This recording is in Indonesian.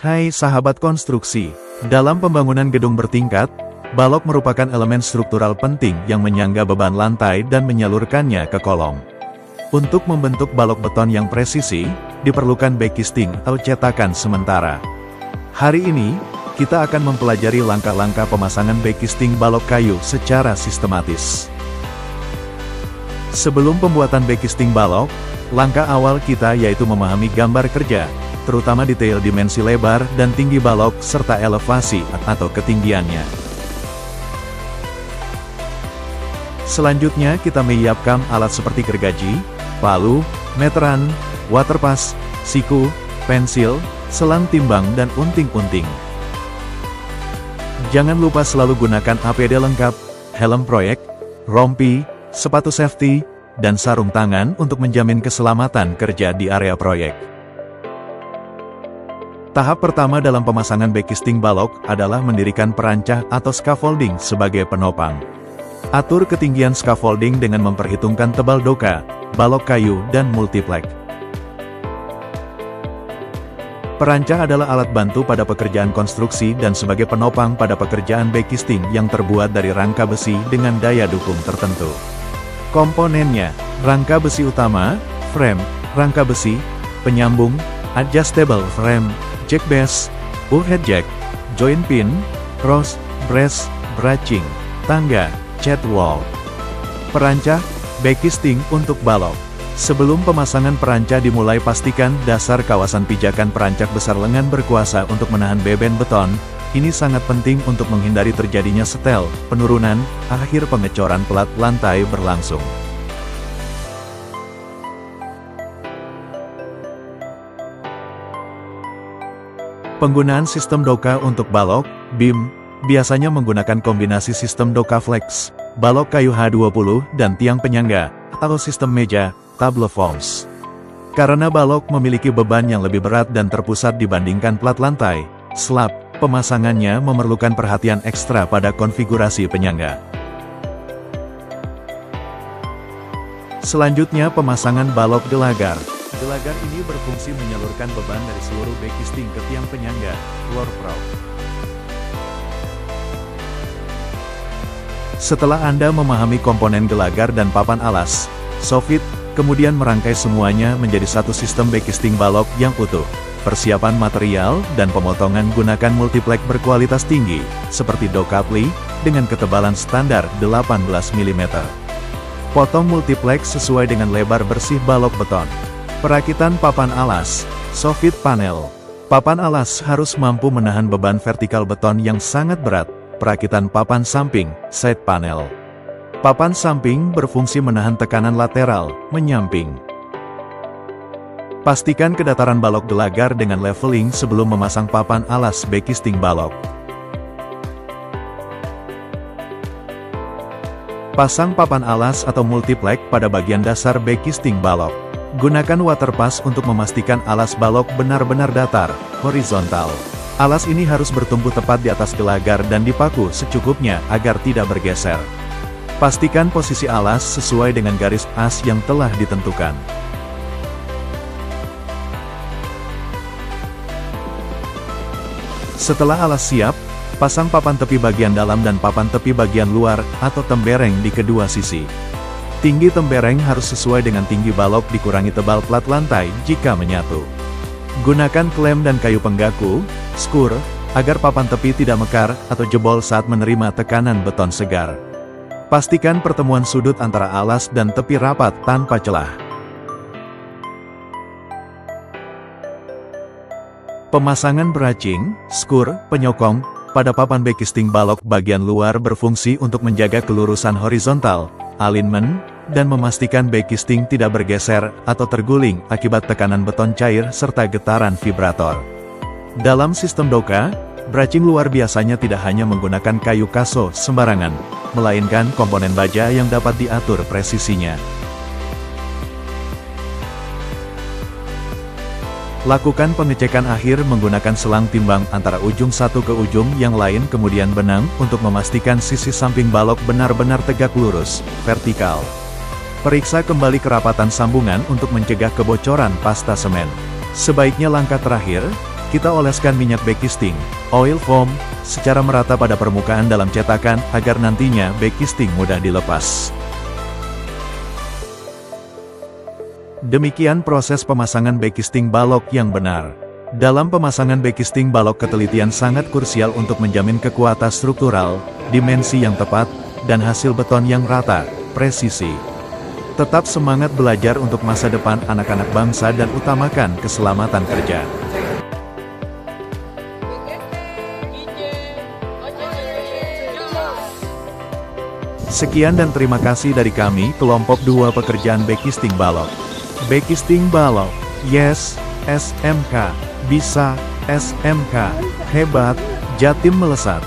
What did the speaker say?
Hai sahabat konstruksi, dalam pembangunan gedung bertingkat, balok merupakan elemen struktural penting yang menyangga beban lantai dan menyalurkannya ke kolom. Untuk membentuk balok beton yang presisi, diperlukan backcasting atau cetakan sementara. Hari ini, kita akan mempelajari langkah-langkah pemasangan backcasting balok kayu secara sistematis. Sebelum pembuatan backcasting balok, langkah awal kita yaitu memahami gambar kerja, terutama detail dimensi lebar dan tinggi balok serta elevasi atau ketinggiannya. Selanjutnya kita menyiapkan alat seperti gergaji, palu, meteran, waterpass, siku, pensil, selang timbang dan unting-unting. Jangan lupa selalu gunakan APD lengkap, helm proyek, rompi, sepatu safety, dan sarung tangan untuk menjamin keselamatan kerja di area proyek. Tahap pertama dalam pemasangan backcasting balok adalah mendirikan perancah atau scaffolding sebagai penopang. Atur ketinggian scaffolding dengan memperhitungkan tebal doka, balok kayu, dan multiplek. Perancah adalah alat bantu pada pekerjaan konstruksi dan sebagai penopang pada pekerjaan backcasting yang terbuat dari rangka besi dengan daya dukung tertentu. Komponennya, rangka besi utama, frame, rangka besi, penyambung, adjustable frame, jack base, overhead jack, joint pin, cross, brace, bracing, tangga, cat wall. Perancah, backcasting untuk balok. Sebelum pemasangan perancah dimulai, pastikan dasar kawasan pijakan perancah besar lengan berkuasa untuk menahan beban beton. Ini sangat penting untuk menghindari terjadinya setel, penurunan, akhir pengecoran pelat lantai berlangsung. Penggunaan sistem doka untuk balok, beam, biasanya menggunakan kombinasi sistem doka flex, balok kayu H20 dan tiang penyangga, atau sistem meja, table forms. Karena balok memiliki beban yang lebih berat dan terpusat dibandingkan plat lantai, slab, pemasangannya memerlukan perhatian ekstra pada konfigurasi penyangga. Selanjutnya pemasangan balok gelagar. Gelagar ini berfungsi menyalurkan beban dari seluruh backcasting ke tiang penyangga, floor proud. Setelah Anda memahami komponen gelagar dan papan alas, soffit, kemudian merangkai semuanya menjadi satu sistem backcasting balok yang utuh. Persiapan material dan pemotongan gunakan multiplek berkualitas tinggi, seperti doka ply, dengan ketebalan standar 18 mm. Potong multiplek sesuai dengan lebar bersih balok beton. Perakitan papan alas, soffit panel. Papan alas harus mampu menahan beban vertikal beton yang sangat berat. Perakitan papan samping, side panel. Papan samping berfungsi menahan tekanan lateral, menyamping. Pastikan kedataran balok gelagar dengan leveling sebelum memasang papan alas backcasting balok. Pasang papan alas atau multiplek pada bagian dasar backcasting balok. Gunakan waterpass untuk memastikan alas balok benar-benar datar, horizontal. Alas ini harus bertumpu tepat di atas gelagar dan dipaku secukupnya agar tidak bergeser. Pastikan posisi alas sesuai dengan garis as yang telah ditentukan. Setelah alas siap, pasang papan tepi bagian dalam dan papan tepi bagian luar atau tembereng di kedua sisi. Tinggi tembereng harus sesuai dengan tinggi balok dikurangi tebal plat lantai jika menyatu. Gunakan klem dan kayu penggaku, skur, agar papan tepi tidak mekar atau jebol saat menerima tekanan beton segar. Pastikan pertemuan sudut antara alas dan tepi rapat tanpa celah. Pemasangan bracing, skur, penyokong, pada papan backcasting balok bagian luar berfungsi untuk menjaga kelurusan horizontal, alignment, dan memastikan backcasting tidak bergeser atau terguling akibat tekanan beton cair serta getaran vibrator. Dalam sistem doka, bracing luar biasanya tidak hanya menggunakan kayu kaso sembarangan, melainkan komponen baja yang dapat diatur presisinya. Lakukan pengecekan akhir menggunakan selang timbang antara ujung satu ke ujung yang lain, kemudian benang untuk memastikan sisi samping balok benar-benar tegak lurus, vertikal. Periksa kembali kerapatan sambungan untuk mencegah kebocoran pasta semen. Sebaiknya langkah terakhir, Kita oleskan minyak baking oil foam, secara merata pada permukaan dalam cetakan, agar nantinya baking mudah dilepas. Demikian proses pemasangan baking balok yang benar. Dalam pemasangan baking balok, ketelitian sangat krusial untuk menjamin kekuatan struktural, dimensi yang tepat, dan hasil beton yang rata, presisi. Tetap semangat belajar untuk masa depan anak-anak bangsa dan utamakan keselamatan kerja. Sekian dan terima kasih dari kami, kelompok 2 pekerjaan baking balok. Baking balok, yes, SMK, bisa, SMK, hebat, Jatim melesat.